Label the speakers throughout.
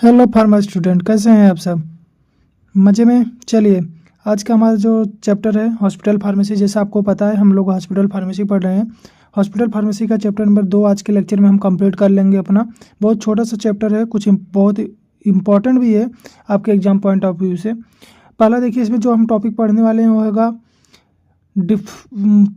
Speaker 1: Hello pharma student, कैसे हैं आप सब? मज़े में। चलिए, आज का हमारा जो चैप्टर है हॉस्पिटल फार्मेसी, जैसा आपको पता है हम लोग हॉस्पिटल फार्मेसी पढ़ रहे हैं। हॉस्पिटल फार्मेसी का चैप्टर नंबर 2 आज के लेक्चर में हम कंप्लीट कर लेंगे अपना। बहुत छोटा सा चैप्टर है, कुछ बहुत इम्पॉर्टेंट भी है आपके एग्जाम पॉइंट ऑफ व्यू से। पहला देखिए, इसमें जो हम टॉपिक पढ़ने वाले हैं वो होगा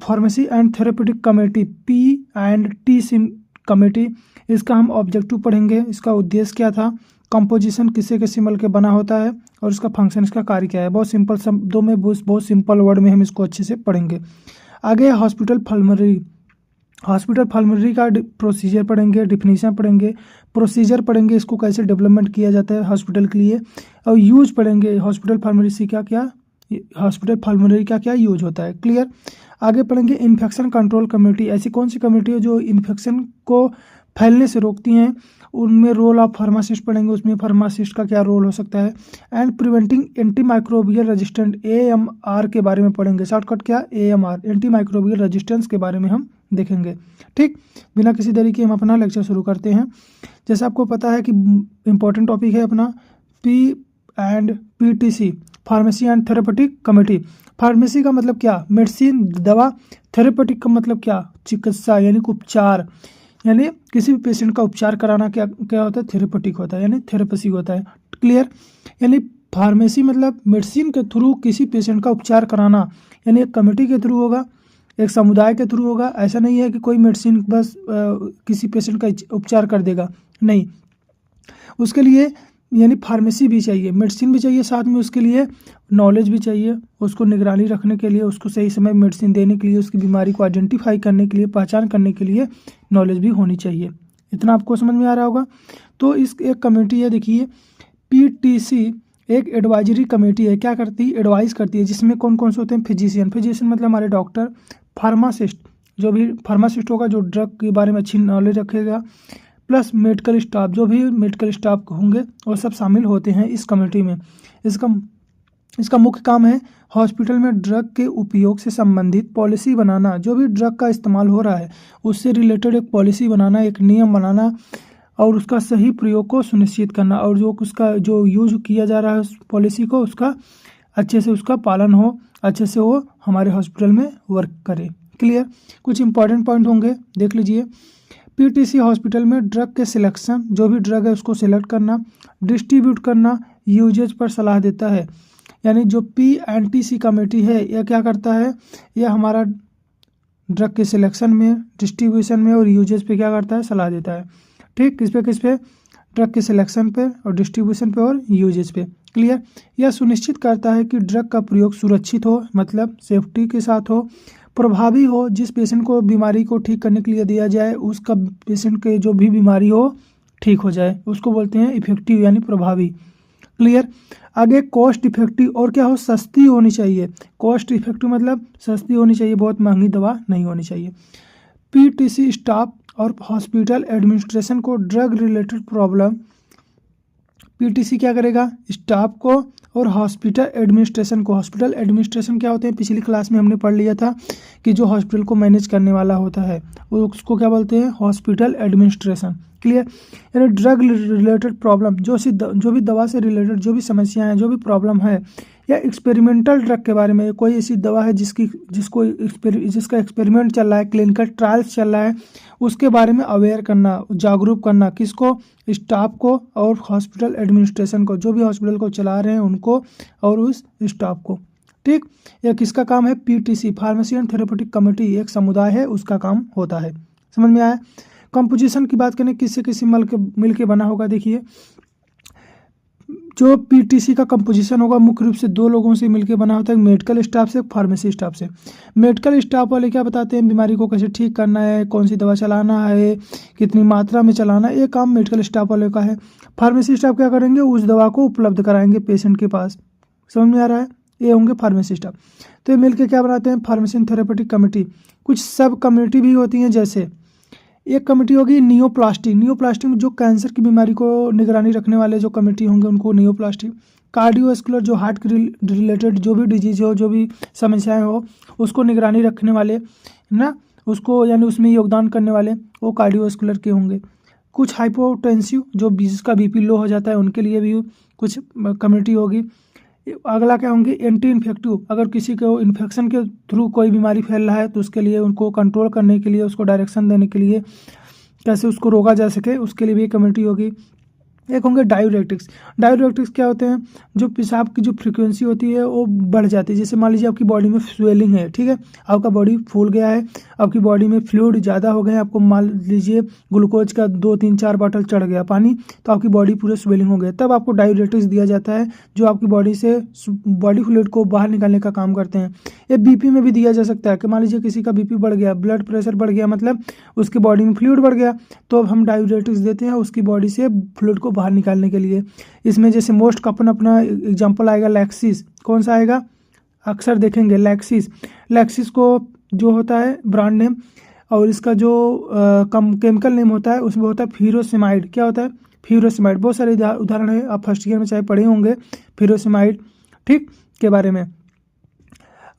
Speaker 1: pharmacy and therapeutic committee, P&T committee. इसका हम ऑब्जेक्टिव पढ़ेंगे, इसका उद्देश्य क्या था, कंपोजिशन किससे किससे मिल के बना होता है और इसका फंक्शन, इसका कार्य क्या है। बहुत सिंपल शब्दों में, बहुत सिंपल वर्ड में हम इसको अच्छे से पढ़ेंगे। आगे हॉस्पिटल फार्मेसी का प्रोसीजर पढ़ेंगे, डिफिनीशन पढ़ेंगे, प्रोसीजर पढ़ेंगे, इसको कैसे डेवलपमेंट किया जाता है हॉस्पिटल के लिए, और यूज पढ़ेंगे हॉस्पिटल फार्मेसी का क्या यूज होता है। क्लियर। आगे पढ़ेंगे इन्फेक्शन कंट्रोल कमेटी। ऐसी कौन सी कमेटी है जो इन्फेक्शन को फैलने से रोकती हैं, उनमें रोल ऑफ फार्मासिस्ट पढ़ेंगे, उसमें फार्मासिस्ट का क्या रोल हो सकता है। And preventing anti microbial resistant, AMR के बारे में पढ़ेंगे। शॉर्टकट क्या, AMR, एंटी माइक्रोबियल रेजिस्टेंस के बारे में हम देखेंगे। ठीक, बिना किसी देरी के हम अपना लेक्चर शुरू करते हैं। जैसे आपको पता है कि इम्पोर्टेंट टॉपिक है अपना PTC, pharmacy and therapeutic committee. Pharmacy का मतलब क्या, मेडिसिन, दवा। थेरेपेटिक का मतलब क्या, चिकित्सा यानी उपचार, यानी किसी भी पेशेंट का उपचार कराना क्या क्या होता है, थेरेपेटिक होता है, यानी थेरेपसी होता है। क्लियर। यानी फार्मेसी मतलब मेडिसिन के थ्रू किसी पेशेंट का उपचार कराना, यानी एक कमेटी के थ्रू होगा, एक समुदाय के थ्रू होगा। ऐसा नहीं है कि कोई मेडिसिन बस किसी पेशेंट का उपचार कर देगा, नहीं। उसके लिए यानी फार्मेसी भी चाहिए, मेडिसिन भी चाहिए, साथ में उसके लिए नॉलेज भी चाहिए, उसको निगरानी रखने के लिए, उसको सही समय मेडिसिन देने के लिए, उसकी बीमारी को आइडेंटिफाई करने के लिए, पहचान करने के लिए नॉलेज भी होनी चाहिए। इतना आपको समझ में आ रहा होगा। तो इस एक कमेटी है, देखिए PTC एक एडवाइजरी कमेटी है। क्या करती है, एडवाइस करती है, जिसमें कौन कौन से होते हैं, फिजिशियन मतलब हमारे डॉक्टर, फार्मासिस्ट, जो भी फार्मासिस्ट होगा जो ड्रग के बारे में अच्छी नॉलेज रखेगा, प्लस मेडिकल स्टाफ, जो भी मेडिकल स्टाफ होंगे वो सब शामिल होते हैं इस कमेटी में। इसका मुख्य काम है हॉस्पिटल में ड्रग के उपयोग से संबंधित पॉलिसी बनाना। जो भी ड्रग का इस्तेमाल हो रहा है उससे रिलेटेड एक पॉलिसी बनाना, एक नियम बनाना और उसका सही प्रयोग को सुनिश्चित करना, और जो यूज किया जा रहा है उस पॉलिसी को, उसका अच्छे से उसका पालन हो, अच्छे से वो हमारे हॉस्पिटल में वर्क करे। क्लियर। कुछ इंपॉर्टेंट पॉइंट होंगे, देख लीजिए। PTC हॉस्पिटल में ड्रग के सिलेक्शन, जो भी ड्रग है उसको सिलेक्ट करना, डिस्ट्रीब्यूट करना, यूजेज पर सलाह देता है। यानी जो P&TC कमेटी है यह क्या करता है, यह हमारा ड्रग के सिलेक्शन में, डिस्ट्रीब्यूशन में और यूजेज पे क्या करता है, सलाह देता है। ठीक, किस पे, ड्रग के सिलेक्शन पे और डिस्ट्रीब्यूशन पे और यूजेज पे। क्लियर। यह सुनिश्चित करता है कि ड्रग का प्रयोग सुरक्षित हो, मतलब सेफ्टी के साथ हो, प्रभावी हो, जिस पेशेंट को बीमारी को ठीक करने के लिए दिया जाए उसका पेशेंट के जो भी बीमारी हो ठीक हो जाए, उसको बोलते हैं इफेक्टिव यानी प्रभावी। क्लियर। आगे कॉस्ट इफेक्टिव, और क्या हो, सस्ती होनी चाहिए। कॉस्ट इफेक्टिव मतलब सस्ती होनी चाहिए, बहुत महंगी दवा नहीं होनी चाहिए। PTC स्टाफ और हॉस्पिटल एडमिनिस्ट्रेशन को ड्रग रिलेटेड प्रॉब्लम, PTC क्या करेगा, स्टाफ को और हॉस्पिटल एडमिनिस्ट्रेशन को। हॉस्पिटल एडमिनिस्ट्रेशन क्या होते हैं, पिछली क्लास में हमने पढ़ लिया था कि जो हॉस्पिटल को मैनेज करने वाला होता है उसको क्या बोलते हैं, हॉस्पिटल एडमिनिस्ट्रेशन। क्लियर। यानी ड्रग रिलेटेड प्रॉब्लम, जो भी दवा से रिलेटेड जो भी समस्याएं हैं, जो भी प्रॉब्लम है, या एक्सपेरिमेंटल ड्रग के बारे में, कोई ऐसी दवा है जिसका एक्सपेरिमेंट चल रहा है, क्लिनिकल ट्रायल्स चल रहा है, उसके बारे में अवेयर करना, जागरूक करना, किसको, स्टाफ को और हॉस्पिटल एडमिनिस्ट्रेशन को, जो भी हॉस्पिटल को चला रहे हैं उनको और उस स्टाफ को। ठीक, यह किसका काम है, PTC, pharmacy and therapeutic committee, एक समुदाय है, उसका काम होता है। समझ में आया। कंपोजिशन की बात करें, किससे मिल के बना होगा, देखिए जो PTC का कंपोजिशन होगा मुख्य रूप से 2 लोगों से मिलकर बना होता है, मेडिकल स्टाफ से, फार्मेसी स्टाफ से। मेडिकल स्टाफ वाले क्या बताते हैं, बीमारी को कैसे ठीक करना है, कौन सी दवा चलाना है, कितनी मात्रा में चलाना है, ये काम मेडिकल स्टाफ वाले का है। फार्मेसी स्टाफ क्या करेंगे, उस दवा को उपलब्ध कराएंगे पेशेंट के पास। समझ में आ रहा है, ये होंगे फार्मेसी स्टाफ। तो ये मिलकर क्या बनाते हैं, फार्मेसी एंड थेरेपेटिक कमेटी। कुछ सब कमेटी भी होती हैं, जैसे एक कमेटी होगी नियोप्लास्टिक में जो कैंसर की बीमारी को निगरानी रखने वाले जो कमेटी होंगे उनको नियोप्लास्टिक। कार्डियोवास्कुलर, जो हार्ट के रिलेटेड जो भी डिजीज हो, जो भी समस्याएं हो, उसको निगरानी रखने वाले ना, उसको यानी उसमें योगदान करने वाले वो कार्डियोवास्कुलर के होंगे। कुछ हाइपोटेंसिव जो जिसका बीपी लो हो जाता है उनके लिए भी कुछ कम्युनिटी होगी। अगला क्या होंगे, एंटी इन्फेक्टिव, अगर किसी को इन्फेक्शन के थ्रू कोई बीमारी फैल रहा है तो उसके लिए उनको कंट्रोल करने के लिए, उसको डायरेक्शन देने के लिए, कैसे उसको रोका जा सके, उसके लिए भी कम्युनिटी होगी। एक होंगे डायूरेटिक्स। डायूरेटिक्स क्या होते हैं, जो पेशाब की जो फ्रीक्वेंसी होती है वो बढ़ जाती है। जैसे मान लीजिए आपकी बॉडी में स्वेलिंग है, ठीक है, आपका बॉडी फूल गया है, आपकी बॉडी में फ्लूइड ज़्यादा हो गए हैं, आपको मान लीजिए ग्लूकोज का 2 3 4 बॉटल चढ़ गया पानी, तो आपकी बॉडी पूरे स्वेलिंग हो गया, तब आपको डायूरेटिक्स दिया जाता है जो आपकी बॉडी से बॉडी फ्लूइड को बाहर निकालने का काम करते हैं। ये बीपी में भी दिया जा सकता है कि मान लीजिए किसी का बीपी बढ़ गया, ब्लड प्रेशर बढ़ गया, मतलब उसकी बॉडी में फ्लूइड बढ़ गया, तो अब हम डायूरेटिक्स देते हैं उसकी बॉडी से फ्लूइड को बाहर निकालने के लिए। इसमें जैसे मोस्ट कॉमन अपना एग्जांपल आएगा लैक्सिस। कौन सा आएगा, अक्सर देखेंगे लैक्सिस। लैक्सिस को जो होता है ब्रांड नेम, और इसका जो केमिकल नेम होता है उसमें होता है फ्यूरोसेमाइड। क्या होता है, फ्यूरोसेमाइड। बहुत सारे उदाहरण है, आप फर्स्ट ईयर में चाहे पढ़े होंगे फ्यूरोसेमाइड, ठीक, के बारे में।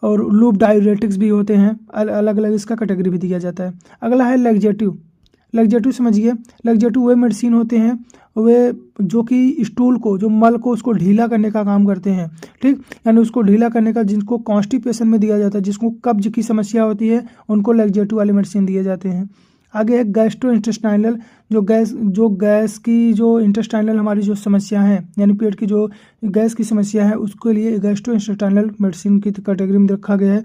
Speaker 1: और लूप डायूरेटिक्स भी होते हैं, अलग अलग इसका कैटेगरी भी दिया जाता है। अगला है लैक्जेटिव। लैक्जेटिव समझिए, लैक्जेटिव वे मेडिसिन होते हैं वे जो कि स्टूल को, जो मल को, उसको ढीला करने का काम करते हैं, ठीक, यानी उसको ढीला करने का, जिनको कॉन्स्टिपेशन में दिया जाता है, जिसको कब्ज की समस्या होती है, उनको लैक्जेटिव वाले मेडिसिन दिए जाते हैं। आगे है गैस्ट्रो इंटेस्टाइनल, जो गैस की जो इंटेस्टाइनल हमारी जो समस्या है, यानी पेट की जो गैस की समस्या है, उसके लिए गैस्ट्रो इंटेस्टाइनल मेडिसिन की कैटेगरी में रखा गया है।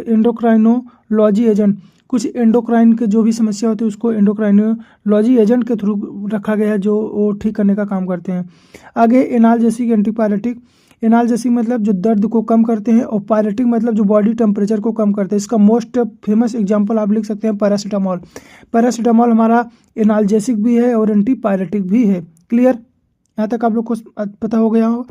Speaker 1: एंडोक्राइनोलॉजी एजेंट, कुछ एंडोक्राइन के जो भी समस्या होती है उसको एंडोक्राइनोलॉजी एजेंट के थ्रू रखा गया है, जो वो ठीक करने का काम करते हैं। आगे एनाल्जेसिक एंटीपायरेटिक। एनाल्जेसिक मतलब जो दर्द को कम करते हैं, और पायरेटिक मतलब जो बॉडी टेम्परेचर को कम करते हैं। इसका मोस्ट फेमस एग्जांपल आप लिख सकते हैं पैरासीटामॉल। पैरासीटामॉल हमारा एनाल्जेसिक भी है और एंटीपायरेटिक भी है। क्लियर, यहाँ तक आप लोग को पता हो गया हो।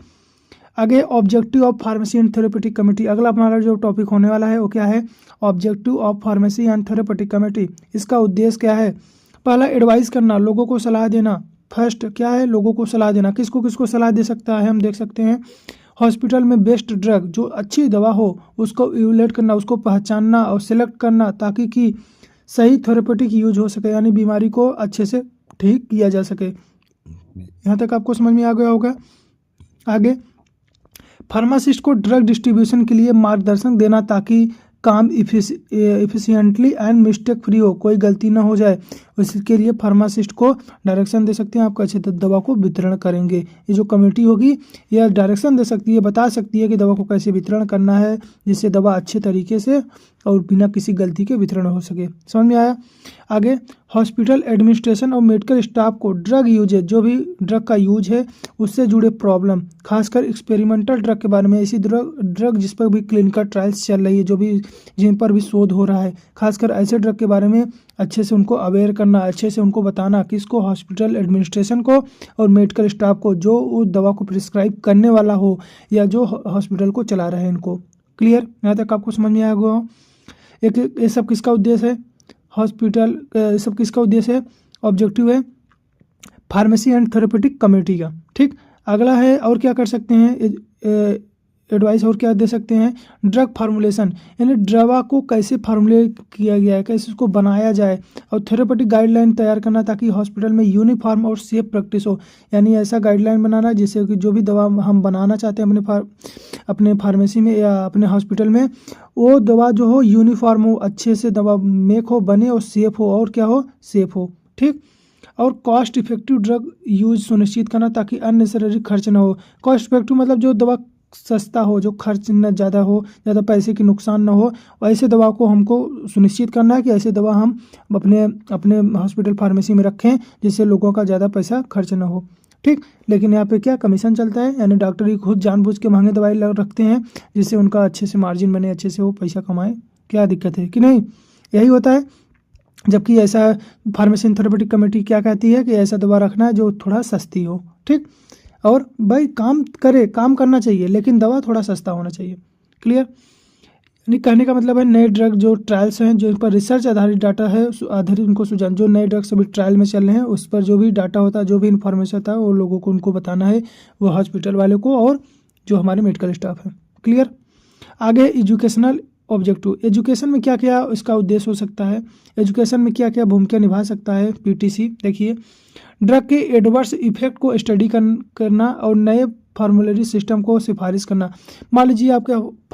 Speaker 1: आगे objective of pharmacy and therapeutic committee. अगला हमारा जो टॉपिक होने वाला है वो क्या है, objective of pharmacy and therapeutic committee. इसका उद्देश्य क्या है, पहला एडवाइस करना, लोगों को सलाह देना। फर्स्ट क्या है, लोगों को सलाह देना। किसको किसको सलाह दे सकता है, हम देख सकते हैं हॉस्पिटल में बेस्ट ड्रग, जो अच्छी दवा हो, उसको इवैल्यूएट करना, उसको पहचानना और सिलेक्ट करना, ताकि कि सही थेरेपेटिक यूज हो सके, यानी बीमारी को अच्छे से ठीक किया जा सके। यहाँ तक आपको समझ में आ गया होगा। आगे फार्मासिस्ट को ड्रग डिस्ट्रीब्यूशन के लिए मार्गदर्शन देना, ताकि काम इफिशिएंटली एंड मिस्टेक फ्री हो, कोई गलती ना हो जाए। इसके लिए फार्मासिस्ट को डायरेक्शन दे सकते हैं, आप कैसे दवा को वितरण करेंगे। ये जो कमेटी होगी यह डायरेक्शन दे सकती है, बता सकती है कि दवा को कैसे वितरण करना है, जिससे दवा अच्छे तरीके से और बिना किसी गलती के वितरण हो सके। समझ में आया। आगे हॉस्पिटल एडमिनिस्ट्रेशन और मेडिकल स्टाफ को ड्रग यूजेज, जो भी ड्रग का यूज है उससे जुड़े प्रॉब्लम, खासकर एक्सपेरिमेंटल ड्रग के बारे में, ऐसी ड्रग जिस पर भी क्लिनिकल ट्रायल्स चल रही है, जो भी जिन पर भी शोध हो रहा है, खासकर ऐसे ड्रग के बारे में अच्छे से उनको अवेयर करना, अच्छे से उनको बताना, किसको, हॉस्पिटल एडमिनिस्ट्रेशन को और मेडिकल स्टाफ को, जो उस दवा को प्रिस्क्राइब करने वाला हो या जो हॉस्पिटल को चला रहे हैं इनको। क्लियर, यहाँ तक आपको समझ में आ गया हो। एक ये सब किसका उद्देश्य है, हॉस्पिटल, सब किसका उद्देश्य है, ऑब्जेक्टिव है फार्मेसी एंड थेरेपेटिक कमेटी का, ठीक। अगला है और क्या कर सकते हैं, एडवाइस और क्या दे सकते हैं, ड्रग फार्मूलेशन, यानी दवा को कैसे फार्मूलेट किया गया है, कैसे उसको बनाया जाए, और थेरेपेटिक गाइडलाइन तैयार करना, ताकि हॉस्पिटल में यूनिफॉर्म और सेफ प्रैक्टिस हो, यानी ऐसा गाइडलाइन बनाना जिससे कि जो भी दवा हम बनाना चाहते हैं अपने फार्मेसी में या अपने हॉस्पिटल में, वो दवा जो हो यूनिफॉर्म हो, अच्छे से दवा मेक हो, बने और सेफ हो, और क्या हो, सेफ हो, ठीक। और कॉस्ट इफेक्टिव ड्रग यूज सुनिश्चित करना, ताकि अननेसेसरी खर्च ना हो। कॉस्ट इफेक्टिव मतलब जो दवा सस्ता हो, जो खर्च न ज़्यादा हो, ज़्यादा पैसे की नुकसान ना हो, ऐसे दवा को हमको सुनिश्चित करना है कि ऐसे दवा हम अपने हॉस्पिटल फार्मेसी में रखें, जिससे लोगों का ज़्यादा पैसा खर्च ना हो, ठीक। लेकिन यहाँ पे क्या कमीशन चलता है, यानी डॉक्टर ही खुद जानबूझ के महंगे दवाई रखते हैं, जिससे उनका अच्छे से मार्जिन बने, अच्छे से वो पैसा कमाए। क्या दिक्कत है कि नहीं, यही होता है। जबकि ऐसा फार्मेसी एंड थेरेपेटिक कमेटी क्या कहती है कि ऐसा दवा रखना है जो थोड़ा सस्ती हो, ठीक। और भाई काम करना चाहिए, लेकिन दवा थोड़ा सस्ता होना चाहिए। क्लियर, यानी कहने का मतलब है नए ड्रग जो ट्रायल्स हैं, जो इन पर रिसर्च आधारित डाटा है, आधारित उनको सुझाव, जो नए ड्रग्स अभी ट्रायल में चल रहे हैं उस पर जो भी डाटा होता है, जो भी इन्फॉर्मेशन होता है, वो लोगों को उनको बताना है, वो हॉस्पिटल वाले को और जो हमारे मेडिकल स्टाफ है। क्लियर। आगे एजुकेशनल ऑब्जेक्टिव। एजुकेशन में क्या क्या इसका उद्देश्य हो सकता है, एजुकेशन में क्या क्या भूमिका निभा सकता है पीटीसी। देखिए, ड्रग के एडवर्स इफेक्ट को स्टडी करना और नए फार्मुलरी सिस्टम को सिफारिश करना। मान लीजिए आपके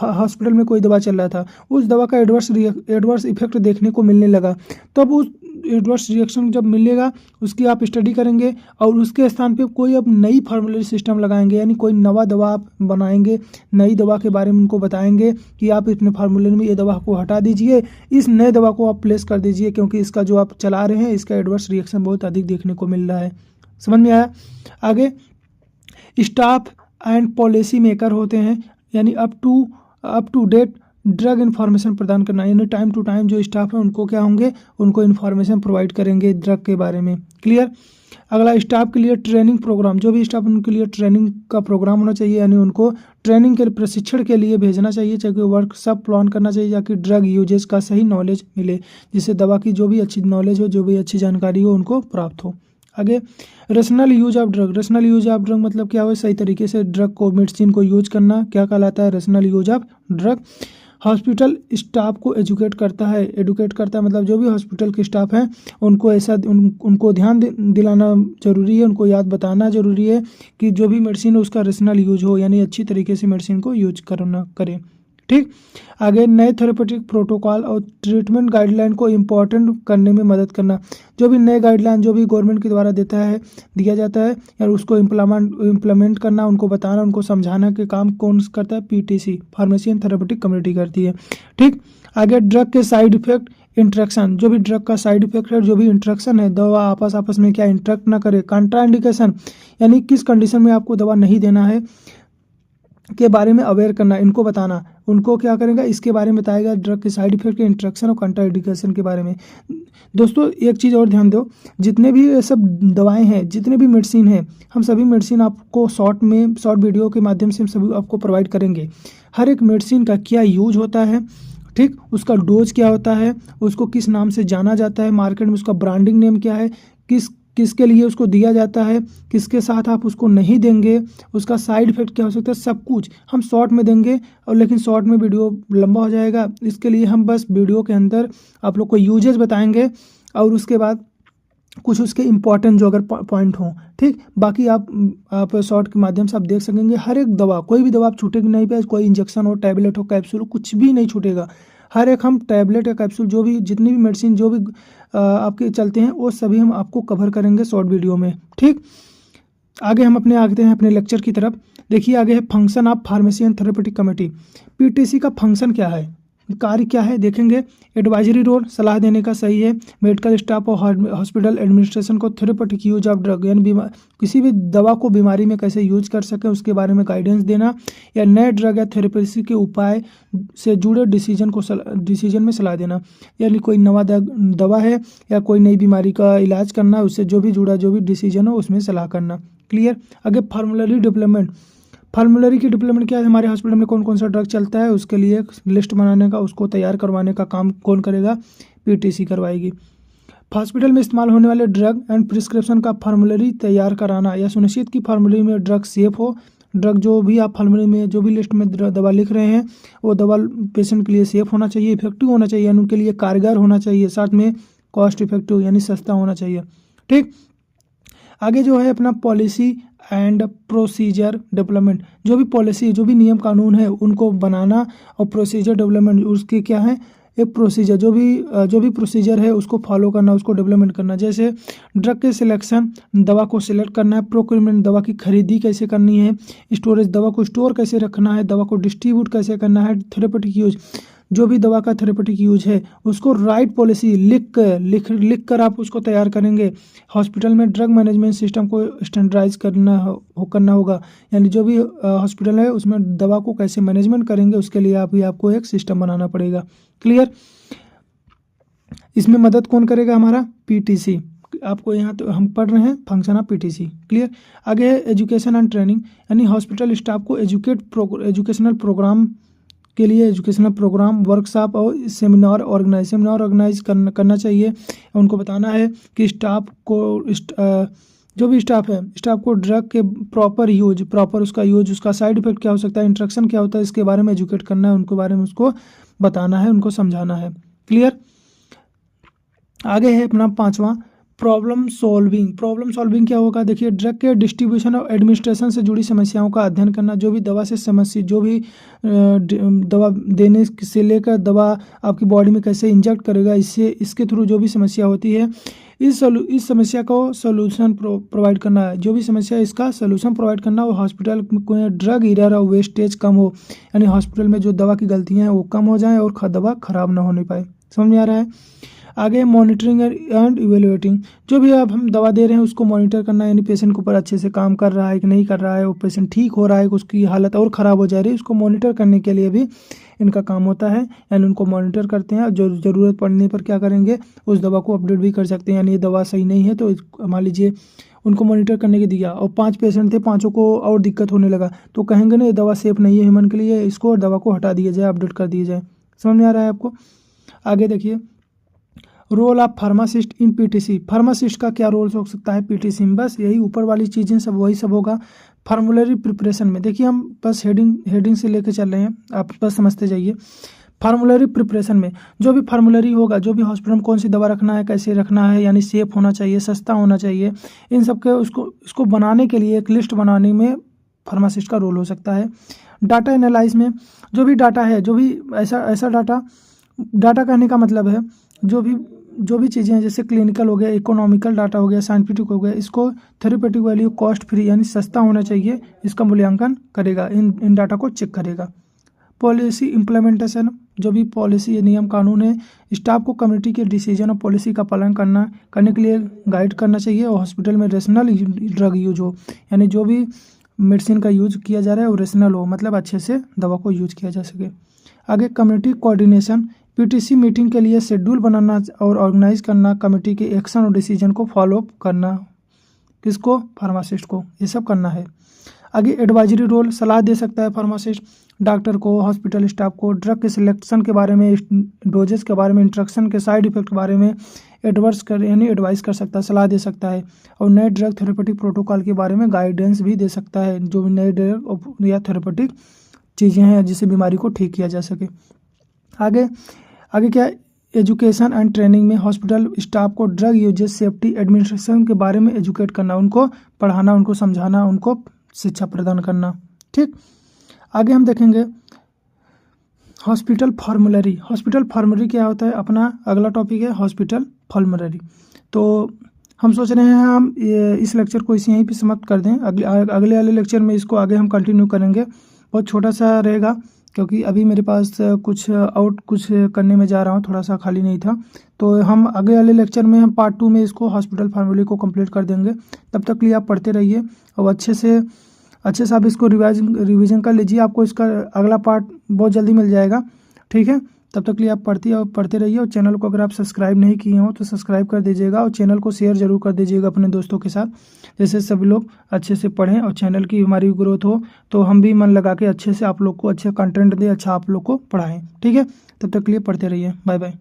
Speaker 1: हॉस्पिटल में कोई दवा चल रहा था, उस दवा का एडवर्स इफेक्ट देखने को मिलने लगा, तब उस एडवर्स रिएक्शन जब मिलेगा उसकी आप स्टडी करेंगे और उसके स्थान पे कोई अब नई फार्मुलरी सिस्टम लगाएंगे, यानी कोई नवा दवा आप बनाएंगे, नई दवा के बारे में उनको बताएंगे कि आप इतने फार्मूले में ये दवा को हटा दीजिए, इस नए दवा को आप प्लेस कर दीजिए, क्योंकि इसका जो आप चला रहे हैं इसका एडवर्स रिएक्शन बहुत अधिक देखने को मिल रहा है। समझ में आया। आगे स्टाफ एंड पॉलिसी मेकर होते हैं, यानी up to date drug information प्रदान करना, यानी टाइम टू टाइम जो स्टाफ है उनको क्या होंगे, उनको इन्फॉर्मेशन प्रोवाइड करेंगे ड्रग के बारे में। क्लियर। अगला, स्टाफ के लिए ट्रेनिंग प्रोग्राम, जो भी स्टाफ उनके लिए ट्रेनिंग का प्रोग्राम होना चाहिए, यानी उनको ट्रेनिंग के प्रशिक्षण के लिए भेजना चाहिए, चाहे वर्कशॉप प्लान करना चाहिए ताकि ड्रग यूजेज का सही नॉलेज मिले, जिससे दवा की जो भी अच्छी नॉलेज हो, जो भी अच्छी जानकारी हो उनको प्राप्त हो। आगे, rational use of drug. Rational use of drug मतलब क्या हो, सही तरीके से ड्रग को, मेडिसिन को यूज करना, क्या कहलाता है, rational use of drug. Hospital staff को एजुकेट करता है मतलब जो भी हॉस्पिटल के स्टाफ हैं उनको उनको ध्यान दिलाना जरूरी है, उनको याद बताना जरूरी है कि जो भी मेडिसिन है उसका रेशनल यूज हो, यानी अच्छी तरीके से मेडिसिन को यूज करें। ठीक। आगे, नए थेरेपेटिक प्रोटोकॉल और ट्रीटमेंट गाइडलाइन को इम्पोर्टेंट करने में मदद करना। जो भी नए गाइडलाइन जो भी गवर्नमेंट के द्वारा दिया जाता है यार उसको इम्प्लीमेंट करना, उनको बताना, उनको समझाना के काम कौन करता है, PTC, pharmacy and therapeutic community करती है। ठीक। आगे, ड्रग के साइड इफेक्ट इंट्रैक्शन, जो भी ड्रग का साइड इफेक्ट है, जो भी इंट्रैक्शन है, दवा आपस में क्या इंट्रैक्ट ना करे। कंट्राइंडिकेशन, यानी किस कंडीशन में आपको दवा नहीं देना है के बारे में अवेयर करना, इनको बताना, उनको क्या करेगा, इसके बारे में बताएगा, ड्रग के साइड इफेक्ट के इंट्रैक्शन और कंट्राइंडिकेशन के बारे में। दोस्तों एक चीज़ और ध्यान दो, जितने भी ये सब दवाएं हैं, जितने भी मेडिसिन हैं, हम सभी मेडिसिन आपको शॉर्ट वीडियो के माध्यम से हम सभी आपको प्रोवाइड करेंगे। हर एक मेडिसिन का क्या यूज होता है, ठीक, उसका डोज क्या होता है, उसको किस नाम से जाना जाता है, मार्केट में उसका ब्रांडिंग नेम क्या है, किसके लिए उसको दिया जाता है, किसके साथ आप उसको नहीं देंगे, उसका साइड इफेक्ट क्या हो सकता है, सब कुछ हम शॉर्ट में देंगे। और लेकिन शॉर्ट में वीडियो लंबा हो जाएगा, इसके लिए हम बस वीडियो के अंदर आप लोग को यूजेस बताएंगे और उसके बाद कुछ उसके इम्पोर्टेंट जो अगर पॉइंट हों, ठीक, बाकी आप शॉर्ट के माध्यम से आप देख सकेंगे। हर एक दवा, कोई भी दवा आप छूटेगी नहीं पे, कोई इंजेक्शन हो, टैबलेट हो, कैप्सूल हो, कुछ भी नहीं छूटेगा। हर एक हम टैबलेट या कैप्सूल, जो भी जितनी भी मेडिसिन जो भी आपके चलते हैं वो सभी हम आपको कवर करेंगे शॉर्ट वीडियो में। ठीक। आगे हम आगे हैं अपने लेक्चर की तरफ। देखिए, आगे है function of pharmacy and therapeutic committee. PTC का फंक्शन क्या है, कार्य क्या है, देखेंगे। एडवाइजरी रोल, सलाह देने का सही है। मेडिकल स्टाफ और हॉस्पिटल एडमिनिस्ट्रेशन को थेरेपेटिक यूज ऑफ ड्रग, यानी किसी भी दवा को बीमारी में कैसे यूज कर सके उसके बारे में गाइडेंस देना, या नए ड्रग या थेरेपी के उपाय से जुड़े डिसीजन में सलाह देना, यानी कोई नवा दवा है या कोई नई बीमारी का इलाज करना, उससे जो भी डिसीजन हो उसमें सलाह करना। क्लियर। आगे, फार्मुलरी डेवलपमेंट। फार्मुलरी की डेवलपमेंट क्या है, हमारे हॉस्पिटल में कौन कौन सा ड्रग चलता है उसके लिए लिस्ट बनाने का, उसको तैयार करवाने का काम कौन करेगा, पीटीसी करवाएगी। हॉस्पिटल में इस्तेमाल होने वाले ड्रग एंड प्रिस्क्रिप्शन का फार्मुलरी तैयार कराना, या सुनिश्चित कि फार्मुलरी में ड्रग सेफ हो। ड्रग जो भी आप फार्मुलरी में जो भी लिस्ट में दवा लिख रहे हैं वो दवा पेशेंट के लिए सेफ होना चाहिए, इफेक्टिव होना चाहिए, यानी उनके लिए कारगर होना चाहिए, साथ में कॉस्ट इफेक्टिव यानी सस्ता होना चाहिए। ठीक। आगे जो है अपना पॉलिसी एंड प्रोसीजर डेवलपमेंट, जो भी पॉलिसी, जो भी नियम कानून है उनको बनाना, और प्रोसीजर डेवलपमेंट उसके क्या है, एक प्रोसीजर, जो भी प्रोसीजर है उसको फॉलो करना, उसको डेवलपमेंट करना। जैसे ड्रग के सिलेक्शन, दवा को सिलेक्ट करना है, प्रोक्योरमेंट, दवा की खरीदी कैसे करनी है, स्टोरेज, दवा को स्टोर कैसे रखना है, दवा को डिस्ट्रीब्यूट कैसे करना है, थेरेपेटिक यूज, जो भी दवा का थेरेपेटिक यूज है उसको राइट पॉलिसी लिख कर आप उसको तैयार करेंगे। हॉस्पिटल में ड्रग मैनेजमेंट सिस्टम को स्टैंडर्डाइज करना होगा, यानी जो भी हॉस्पिटल है उसमें दवा को कैसे मैनेजमेंट करेंगे उसके लिए आपको एक सिस्टम बनाना पड़ेगा। क्लियर। इसमें मदद कौन करेगा, हमारा पीटीसी। आपको यहाँ तो हम पढ़ रहे हैं फंक्शन ऑफ पीटीसी। क्लियर। आगे है एजुकेशन एंड ट्रेनिंग, यानी हॉस्पिटल स्टाफ को एजुकेशनल प्रोग्राम के लिए एजुकेशनल प्रोग्राम, वर्कशॉप और सेमिनार ऑर्गेनाइज करना चाहिए। उनको बताना है कि जो भी स्टाफ है, स्टाफ को ड्रग के प्रॉपर उसका यूज, उसका साइड इफेक्ट क्या हो सकता है, इंट्रैक्शन क्या होता है, इसके बारे में एजुकेट करना है, उनके बारे में उसको बताना है, उनको समझाना है। क्लियर। आगे है अपना 5वां प्रॉब्लम सॉल्विंग। प्रॉब्लम सॉल्विंग क्या होगा, देखिए ड्रग के डिस्ट्रीब्यूशन और एडमिनिस्ट्रेशन से जुड़ी समस्याओं का अध्ययन करना। जो भी दवा से समस्या, जो भी दवा देने से लेकर दवा आपकी बॉडी में कैसे इंजेक्ट करेगा, इससे इसके थ्रू जो भी समस्या होती है, इस समस्या को सोल्यूशन प्रोवाइड करना है। जो भी समस्या है इसका सोल्यूशन प्रोवाइड करना और हॉस्पिटल में ड्रग एरर और वेस्टेज कम हो, यानी हॉस्पिटल में जो दवा की गलतियाँ हैं वो कम हो जाएँ और दवा खराब ना होने पाए। समझ में आ रहा है। आगे मॉनिटरिंग एंड इवेल्युएटिंग। जो भी अब हम दवा दे रहे हैं उसको मॉनिटर करना, यानी पेशेंट के ऊपर अच्छे से काम कर रहा है कि नहीं कर रहा है, वो पेशेंट ठीक हो रहा है कि उसकी हालत और ख़राब हो जा रही है, उसको मॉनिटर करने के लिए भी इनका काम होता है। यानी उनको मॉनिटर करते हैं, जो ज़रूरत पड़ने पर क्या करेंगे, उस दवा को अपडेट भी कर सकते हैं। यानी ये दवा सही नहीं है तो मान लीजिए उनको मॉनिटर करने के दिया और 5 पेशेंट थे, 5 को और दिक्कत होने लगा तो कहेंगे ना ये दवा सेफ़ नहीं है ह्यूमन के लिए, इसको दवा को हटा दिया जाए, अपडेट कर दिया जाए। समझ में आ रहा है आपको। आगे देखिए role of pharmacist in PTC. Pharmacist का क्या रोल हो सकता है पीटीसी में, बस यही ऊपर वाली चीज़ें सब वही सब होगा। फार्मूलरी प्रिपरेशन में देखिए हम बस हेडिंग से लेकर चल रहे हैं, आप बस समझते जाइए। फार्मूलरी प्रिपरेशन में जो भी फार्मूलरी होगा, जो भी हॉस्पिटल में कौन सी दवा रखना है, कैसे रखना है, यानी सेफ होना चाहिए, सस्ता होना चाहिए, इन सब के उसको बनाने के लिए एक लिस्ट बनाने में फार्मासिस्ट का रोल हो सकता है। डाटा एनालाइज में जो भी डाटा है, जो भी ऐसा डाटा कहने का मतलब है जो भी चीज़ें हैं, जैसे क्लिनिकल हो गया, इकोनॉमिकल डाटा हो गया, साइंटिफिक हो गया, इसको थेरेपेटिक वैल्यू कॉस्ट फ्री यानी सस्ता होना चाहिए, इसका मूल्यांकन करेगा, इन डाटा को चेक करेगा। पॉलिसी इम्प्लीमेंटेशन, जो भी पॉलिसी नियम कानून है, स्टाफ को कम्युनिटी के डिसीजन और पॉलिसी का पालन करने के लिए गाइड करना चाहिए और हॉस्पिटल में रेशनल ड्रग यूज हो, यानी जो भी मेडिसिन का यूज किया जा रहा है वो रेशनल हो, मतलब अच्छे से दवा को यूज किया जा सके। आगे कम्युनिटी कोऑर्डिनेशन, पीटीसी मीटिंग के लिए शेड्यूल बनाना और ऑर्गेनाइज करना, कमेटी के एक्शन और डिसीजन को फॉलो करना, किसको, फार्मासिस्ट को, ये सब करना है। आगे एडवाइजरी रोल, सलाह दे सकता है फार्मासिस्ट डॉक्टर को, हॉस्पिटल स्टाफ को ड्रग के सिलेक्शन के बारे में, डोजेस के बारे में, इंट्रक्शन के साइड इफेक्ट के बारे में यानी एडवाइस कर सकता है, सलाह दे सकता है। और नए ड्रग थेरेपेटिक प्रोटोकॉल के बारे में गाइडेंस भी दे सकता है, जो भी नए ड्रग या थेरेपेटिक चीज़ें हैं जिससे बीमारी को ठीक किया जा सके। आगे क्या, एजुकेशन एंड ट्रेनिंग में हॉस्पिटल स्टाफ को ड्रग यूजेस सेफ्टी एडमिनिस्ट्रेशन के बारे में एजुकेट करना, उनको पढ़ाना, उनको समझाना, उनको शिक्षा प्रदान करना। ठीक। आगे हम देखेंगे हॉस्पिटल फार्मूलरी। हॉस्पिटल फार्मूलरी क्या होता है, अपना अगला टॉपिक है हॉस्पिटल फार्मूलरी। तो हम सोच रहे हैं हम इस लेक्चर को इसी यहीं पे समाप्त कर दें, अगले वाले लेक्चर में इसको आगे हम कंटिन्यू करेंगे। बहुत छोटा सा रहेगा क्योंकि अभी मेरे पास कुछ करने में जा रहा हूँ, थोड़ा सा खाली नहीं था, तो हम आगे वाले लेक्चर में हम पार्ट 2 में इसको हॉस्पिटल फार्मूले को कंप्लीट कर देंगे। तब तक के लिए आप पढ़ते रहिए और अच्छे से आप इसको रिवीजन कर लीजिए, आपको इसका अगला पार्ट बहुत जल्दी मिल जाएगा। ठीक है, तब तक के लिए आप पढ़ते रहिए और चैनल को अगर आप सब्सक्राइब नहीं किए हो तो सब्सक्राइब कर दीजिएगा और चैनल को शेयर जरूर कर दीजिएगा अपने दोस्तों के साथ, जैसे सभी लोग अच्छे से पढ़ें और चैनल की हमारी ग्रोथ हो, तो हम भी मन लगा के अच्छे से आप लोग को अच्छे कंटेंट दें, अच्छा आप लोग को पढ़ाएं। ठीक है, तब तक के लिए पढ़ते रहिए। Bye bye.